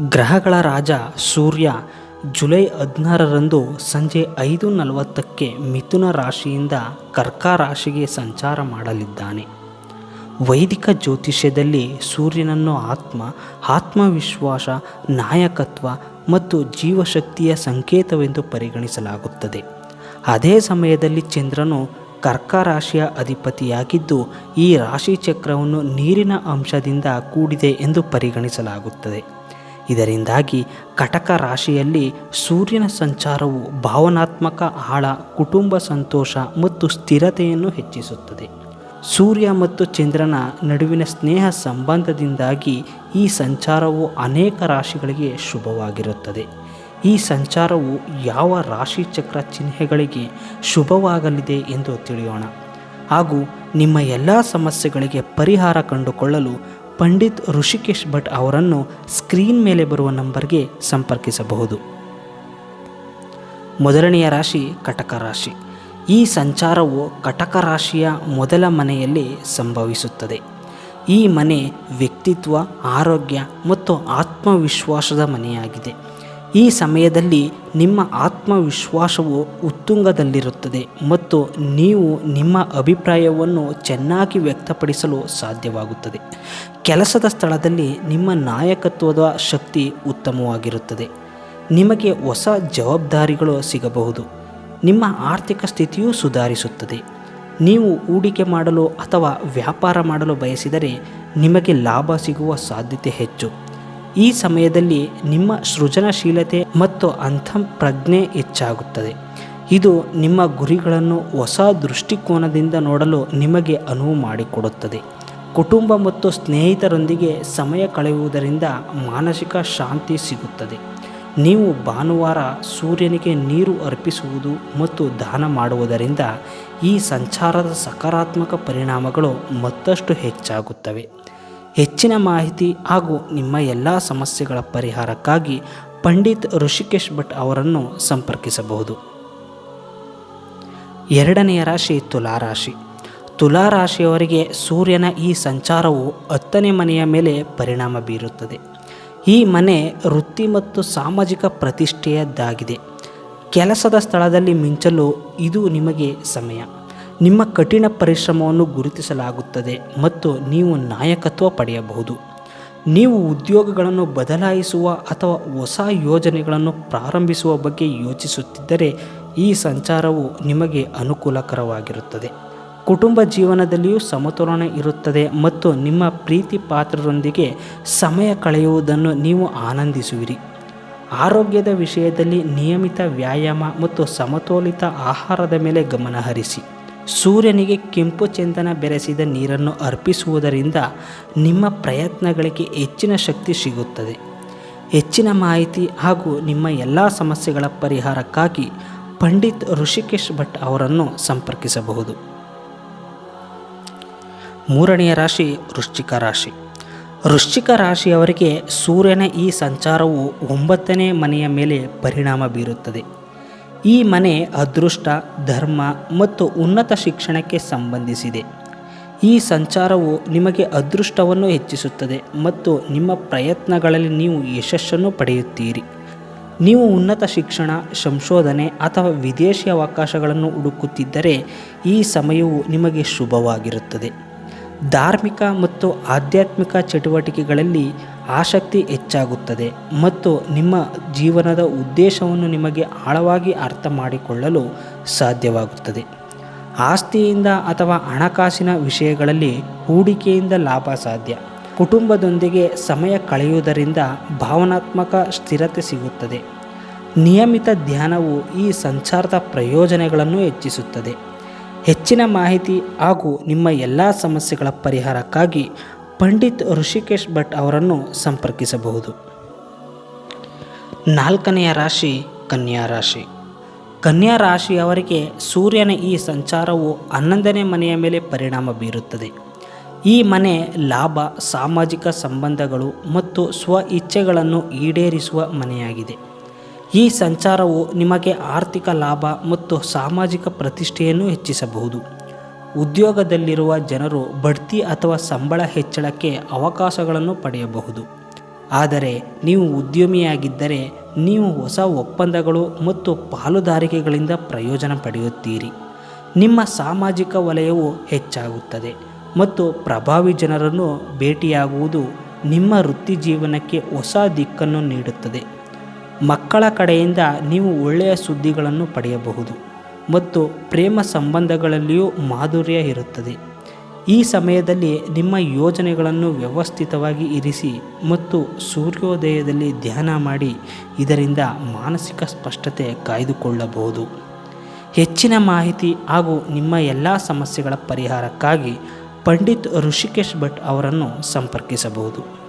ಗ್ರಹಗಳ ರಾಜ ಸೂರ್ಯ ಜುಲೈ 16ರಂದು ಸಂಜೆ 5:40ಕ್ಕೆ ಮಿಥುನ ರಾಶಿಯಿಂದ ಕರ್ಕ ರಾಶಿಗೆ ಸಂಚಾರ ಮಾಡಲಿದ್ದಾನೆ. ವೈದಿಕ ಜ್ಯೋತಿಷ್ಯದಲ್ಲಿ ಸೂರ್ಯನನ್ನು ಆತ್ಮವಿಶ್ವಾಸ, ನಾಯಕತ್ವ ಮತ್ತು ಜೀವಶಕ್ತಿಯ ಸಂಕೇತವೆಂದು ಪರಿಗಣಿಸಲಾಗುತ್ತದೆ. ಅದೇ ಸಮಯದಲ್ಲಿ ಚಂದ್ರನು ಕರ್ಕ ರಾಶಿಯ ಅಧಿಪತಿಯಾಗಿದ್ದು, ಈ ರಾಶಿಚಕ್ರವನ್ನು ನೀರಿನ ಅಂಶದಿಂದ ಕೂಡಿದೆ ಎಂದು ಪರಿಗಣಿಸಲಾಗುತ್ತದೆ. ಇದರಿಂದಾಗಿ ಕಟಕ ರಾಶಿಯಲ್ಲಿ ಸೂರ್ಯನ ಸಂಚಾರವು ಭಾವನಾತ್ಮಕ ಆಳ, ಕುಟುಂಬ ಸಂತೋಷ ಮತ್ತು ಸ್ಥಿರತೆಯನ್ನು ಹೆಚ್ಚಿಸುತ್ತದೆ. ಸೂರ್ಯ ಮತ್ತು ಚಂದ್ರನ ನಡುವಿನ ಸ್ನೇಹ ಸಂಬಂಧದಿಂದಾಗಿ ಈ ಸಂಚಾರವು ಅನೇಕ ರಾಶಿಗಳಿಗೆ ಶುಭವಾಗಿರುತ್ತದೆ. ಈ ಸಂಚಾರವು ಯಾವ ರಾಶಿಚಕ್ರ ಚಿಹ್ನೆಗಳಿಗೆ ಶುಭವಾಗಲಿದೆ ಎಂದು ತಿಳಿಯೋಣ, ಹಾಗೂ ನಿಮ್ಮ ಎಲ್ಲ ಸಮಸ್ಯೆಗಳಿಗೆ ಪರಿಹಾರ ಕಂಡುಕೊಳ್ಳಲು ಪಂಡಿತ್ ಋಷಿಕೇಶ್ ಭಟ್ ಅವರನ್ನು ಸ್ಕ್ರೀನ್ ಮೇಲೆ ಬರುವ ನಂಬರ್ಗೆ ಸಂಪರ್ಕಿಸಬಹುದು. ಮೊದಲನೆಯ ರಾಶಿ ಕಟಕ ರಾಶಿ. ಈ ಸಂಚಾರವು ಕಟಕ ರಾಶಿಯ ಮೊದಲ ಮನೆಯಲ್ಲಿ ಸಂಭವಿಸುತ್ತದೆ. ಈ ಮನೆ ವ್ಯಕ್ತಿತ್ವ, ಆರೋಗ್ಯ ಮತ್ತು ಆತ್ಮವಿಶ್ವಾಸದ ಮನೆಯಾಗಿದೆ. ಈ ಸಮಯದಲ್ಲಿ ನಿಮ್ಮ ಆತ್ಮವಿಶ್ವಾಸವು ಉತ್ತುಂಗದಲ್ಲಿರುತ್ತದೆ ಮತ್ತು ನೀವು ನಿಮ್ಮ ಅಭಿಪ್ರಾಯವನ್ನು ಚೆನ್ನಾಗಿ ವ್ಯಕ್ತಪಡಿಸಲು ಸಾಧ್ಯವಾಗುತ್ತದೆ. ಕೆಲಸದ ಸ್ಥಳದಲ್ಲಿ ನಿಮ್ಮ ನಾಯಕತ್ವದ ಶಕ್ತಿ ಉತ್ತಮವಾಗಿರುತ್ತದೆ. ನಿಮಗೆ ಹೊಸ ಜವಾಬ್ದಾರಿಗಳು ಸಿಗಬಹುದು. ನಿಮ್ಮ ಆರ್ಥಿಕ ಸ್ಥಿತಿಯೂ ಸುಧಾರಿಸುತ್ತದೆ. ನೀವು ಹೂಡಿಕೆ ಮಾಡಲು ಅಥವಾ ವ್ಯಾಪಾರ ಮಾಡಲು ಬಯಸಿದರೆ ನಿಮಗೆ ಲಾಭ ಸಿಗುವ ಸಾಧ್ಯತೆ ಹೆಚ್ಚು. ಈ ಸಮಯದಲ್ಲಿ ನಿಮ್ಮ ಸೃಜನಶೀಲತೆ ಮತ್ತು ಅಂತಃಪ್ರಜ್ಞೆ ಹೆಚ್ಚಾಗುತ್ತದೆ. ಇದು ನಿಮ್ಮ ಗುರಿಗಳನ್ನು ಹೊಸ ದೃಷ್ಟಿಕೋನದಿಂದ ನೋಡಲು ನಿಮಗೆ ಅನುವು ಮಾಡಿಕೊಡುತ್ತದೆ. ಕುಟುಂಬ ಮತ್ತು ಸ್ನೇಹಿತರೊಂದಿಗೆ ಸಮಯ ಕಳೆಯುವುದರಿಂದ ಮಾನಸಿಕ ಶಾಂತಿ ಸಿಗುತ್ತದೆ. ನೀವು ಭಾನುವಾರ ಸೂರ್ಯನಿಗೆ ನೀರು ಅರ್ಪಿಸುವುದು ಮತ್ತು ದಾನ ಮಾಡುವುದರಿಂದ ಈ ಸಂಚಾರದ ಸಕಾರಾತ್ಮಕ ಪರಿಣಾಮಗಳು ಮತ್ತಷ್ಟು ಹೆಚ್ಚಾಗುತ್ತವೆ. ಹೆಚ್ಚಿನ ಮಾಹಿತಿ ಹಾಗೂ ನಿಮ್ಮ ಎಲ್ಲ ಸಮಸ್ಯೆಗಳ ಪರಿಹಾರಕ್ಕಾಗಿ ಪಂಡಿತ್ ಋಷಿಕೇಶ್ ಭಟ್ ಅವರನ್ನು ಸಂಪರ್ಕಿಸಬಹುದು. ಎರಡನೆಯ ರಾಶಿ ತುಲಾರಾಶಿ. ತುಲಾರಾಶಿಯವರಿಗೆ ಸೂರ್ಯನ ಈ ಸಂಚಾರವು 10ನೇ ಮನೆಯ ಮೇಲೆ ಪರಿಣಾಮ ಬೀರುತ್ತದೆ. ಈ ಮನೆ ವೃತ್ತಿ ಮತ್ತು ಸಾಮಾಜಿಕ ಪ್ರತಿಷ್ಠೆಯದ್ದಾಗಿದೆ. ಕೆಲಸದ ಸ್ಥಳದಲ್ಲಿ ಮಿಂಚಲು ಇದು ನಿಮಗೆ ಸಮಯ. ನಿಮ್ಮ ಕಠಿಣ ಪರಿಶ್ರಮವನ್ನು ಗುರುತಿಸಲಾಗುತ್ತದೆ ಮತ್ತು ನೀವು ನಾಯಕತ್ವ ಪಡೆಯಬಹುದು. ನೀವು ಉದ್ಯೋಗಗಳನ್ನು ಬದಲಾಯಿಸುವ ಅಥವಾ ಹೊಸ ಯೋಜನೆಗಳನ್ನು ಪ್ರಾರಂಭಿಸುವ ಬಗ್ಗೆ ಯೋಚಿಸುತ್ತಿದ್ದರೆ ಈ ಸಂಚಾರವು ನಿಮಗೆ ಅನುಕೂಲಕರವಾಗಿರುತ್ತದೆ. ಕುಟುಂಬ ಜೀವನದಲ್ಲಿಯೂ ಸಮತೋಲನ ಇರುತ್ತದೆ ಮತ್ತು ನಿಮ್ಮ ಪ್ರೀತಿ ಪಾತ್ರರೊಂದಿಗೆ ಸಮಯ ಕಳೆಯುವುದನ್ನು ನೀವು ಆನಂದಿಸುವಿರಿ. ಆರೋಗ್ಯದ ವಿಷಯದಲ್ಲಿ ನಿಯಮಿತ ವ್ಯಾಯಾಮ ಮತ್ತು ಸಮತೋಲಿತ ಆಹಾರದ ಮೇಲೆ ಗಮನ ಹರಿಸಿ. ಸೂರ್ಯನಿಗೆ ಕೆಂಪು ಚಂದನ ಬೆರೆಸಿದ ನೀರನ್ನು ಅರ್ಪಿಸುವುದರಿಂದ ನಿಮ್ಮ ಪ್ರಯತ್ನಗಳಿಗೆ ಹೆಚ್ಚಿನ ಶಕ್ತಿ ಸಿಗುತ್ತದೆ. ಹೆಚ್ಚಿನ ಮಾಹಿತಿ ಹಾಗೂ ನಿಮ್ಮ ಎಲ್ಲ ಸಮಸ್ಯೆಗಳ ಪರಿಹಾರಕ್ಕಾಗಿ ಪಂಡಿತ್ ಋಷಿಕೇಶ್ ಭಟ್ ಅವರನ್ನು ಸಂಪರ್ಕಿಸಬಹುದು. ಮೂರನೆಯ ರಾಶಿ ವೃಶ್ಚಿಕ ರಾಶಿ. ವೃಶ್ಚಿಕ ರಾಶಿಯವರಿಗೆ ಸೂರ್ಯನ ಈ ಸಂಚಾರವು 9ನೇ ಮನೆಯ ಮೇಲೆ ಪರಿಣಾಮ ಬೀರುತ್ತದೆ. ಈ ಮನೆ ಅದೃಷ್ಟ, ಧರ್ಮ ಮತ್ತು ಉನ್ನತ ಶಿಕ್ಷಣಕ್ಕೆ ಸಂಬಂಧಿಸಿದೆ. ಈ ಸಂಚಾರವು ನಿಮಗೆ ಅದೃಷ್ಟವನ್ನು ಹೆಚ್ಚಿಸುತ್ತದೆ ಮತ್ತು ನಿಮ್ಮ ಪ್ರಯತ್ನಗಳಲ್ಲಿ ನೀವು ಯಶಸ್ಸನ್ನು ಪಡೆಯುತ್ತೀರಿ. ನೀವು ಉನ್ನತ ಶಿಕ್ಷಣ, ಸಂಶೋಧನೆ ಅಥವಾ ವಿದೇಶಿ ಅವಕಾಶಗಳನ್ನು ಹುಡುಕುತ್ತಿದ್ದರೆ ಈ ಸಮಯವು ನಿಮಗೆ ಶುಭವಾಗಿರುತ್ತದೆ. ಧಾರ್ಮಿಕ ಮತ್ತು ಆಧ್ಯಾತ್ಮಿಕ ಚಟುವಟಿಕೆಗಳಲ್ಲಿ ಆಸಕ್ತಿ ಹೆಚ್ಚಾಗುತ್ತದೆ ಮತ್ತು ನಿಮ್ಮ ಜೀವನದ ಉದ್ದೇಶವನ್ನು ನಿಮಗೆ ಆಳವಾಗಿ ಅರ್ಥ ಮಾಡಿಕೊಳ್ಳಲು ಸಾಧ್ಯವಾಗುತ್ತದೆ. ಆಸ್ತಿಯಿಂದ ಅಥವಾ ಹಣಕಾಸಿನ ವಿಷಯಗಳಲ್ಲಿ ಹೂಡಿಕೆಯಿಂದ ಲಾಭ ಸಾಧ್ಯ. ಕುಟುಂಬದೊಂದಿಗೆ ಸಮಯ ಕಳೆಯುವುದರಿಂದ ಭಾವನಾತ್ಮಕ ಸ್ಥಿರತೆ ಸಿಗುತ್ತದೆ. ನಿಯಮಿತ ಧ್ಯಾನವು ಈ ಸಂಚಾರದ ಪ್ರಯೋಜನಗಳನ್ನು ಹೆಚ್ಚಿಸುತ್ತದೆ. ಹೆಚ್ಚಿನ ಮಾಹಿತಿ ಹಾಗೂ ನಿಮ್ಮ ಎಲ್ಲ ಸಮಸ್ಯೆಗಳ ಪರಿಹಾರಕ್ಕಾಗಿ ಪಂಡಿತ್ ಋಷಿಕೇಶ್ ಭಟ್ ಅವರನ್ನು ಸಂಪರ್ಕಿಸಬಹುದು. ನಾಲ್ಕನೆಯ ರಾಶಿ ಕನ್ಯಾ ರಾಶಿ. ಕನ್ಯಾ ರಾಶಿಯವರಿಗೆ ಸೂರ್ಯನ ಈ ಸಂಚಾರವು 11ನೇ ಮನೆಯ ಮೇಲೆ ಪರಿಣಾಮ ಬೀರುತ್ತದೆ. ಈ ಮನೆ ಲಾಭ, ಸಾಮಾಜಿಕ ಸಂಬಂಧಗಳು ಮತ್ತು ಸ್ವ ಇಚ್ಛೆಗಳನ್ನು ಈಡೇರಿಸುವ ಮನೆಯಾಗಿದೆ. ಈ ಸಂಚಾರವು ನಿಮಗೆ ಆರ್ಥಿಕ ಲಾಭ ಮತ್ತು ಸಾಮಾಜಿಕ ಪ್ರತಿಷ್ಠೆಯನ್ನು ಹೆಚ್ಚಿಸಬಹುದು. ಉದ್ಯೋಗದಲ್ಲಿರುವ ಜನರು ಬಡ್ತಿ ಅಥವಾ ಸಂಬಳ ಹೆಚ್ಚಳಕ್ಕೆ ಅವಕಾಶಗಳನ್ನು ಪಡೆಯಬಹುದು. ಆದರೆ ನೀವು ಉದ್ಯಮಿಯಾಗಿದ್ದರೆ ನೀವು ಹೊಸ ಒಪ್ಪಂದಗಳು ಮತ್ತು ಪಾಲುದಾರಿಕೆಗಳಿಂದ ಪ್ರಯೋಜನ ಪಡೆಯುತ್ತೀರಿ. ನಿಮ್ಮ ಸಾಮಾಜಿಕ ವಲಯವು ಹೆಚ್ಚಾಗುತ್ತದೆ ಮತ್ತು ಪ್ರಭಾವಿ ಜನರನ್ನು ಭೇಟಿಯಾಗುವುದು ನಿಮ್ಮ ವೃತ್ತಿ ಜೀವನಕ್ಕೆ ಹೊಸ ದಿಕ್ಕನ್ನು ನೀಡುತ್ತದೆ. ಮಕ್ಕಳ ಕಡೆಯಿಂದ ನೀವು ಒಳ್ಳೆಯ ಸುದ್ದಿಗಳನ್ನು ಪಡೆಯಬಹುದು ಮತ್ತು ಪ್ರೇಮ ಸಂಬಂಧಗಳಲ್ಲಿಯೂ ಮಾಧುರ್ಯ ಇರುತ್ತದೆ. ಈ ಸಮಯದಲ್ಲಿ ನಿಮ್ಮ ಯೋಜನೆಗಳನ್ನು ವ್ಯವಸ್ಥಿತವಾಗಿ ಇರಿಸಿ ಮತ್ತು ಸೂರ್ಯೋದಯದಲ್ಲಿ ಧ್ಯಾನ ಮಾಡಿ, ಇದರಿಂದ ಮಾನಸಿಕ ಸ್ಪಷ್ಟತೆ ಕಾಯ್ದುಕೊಳ್ಳಬಹುದು. ಹೆಚ್ಚಿನ ಮಾಹಿತಿ ಹಾಗೂ ನಿಮ್ಮ ಎಲ್ಲ ಸಮಸ್ಯೆಗಳ ಪರಿಹಾರಕ್ಕಾಗಿ ಪಂಡಿತ್ ಋಷಿಕೇಶ್ ಭಟ್ ಅವರನ್ನು ಸಂಪರ್ಕಿಸಬಹುದು.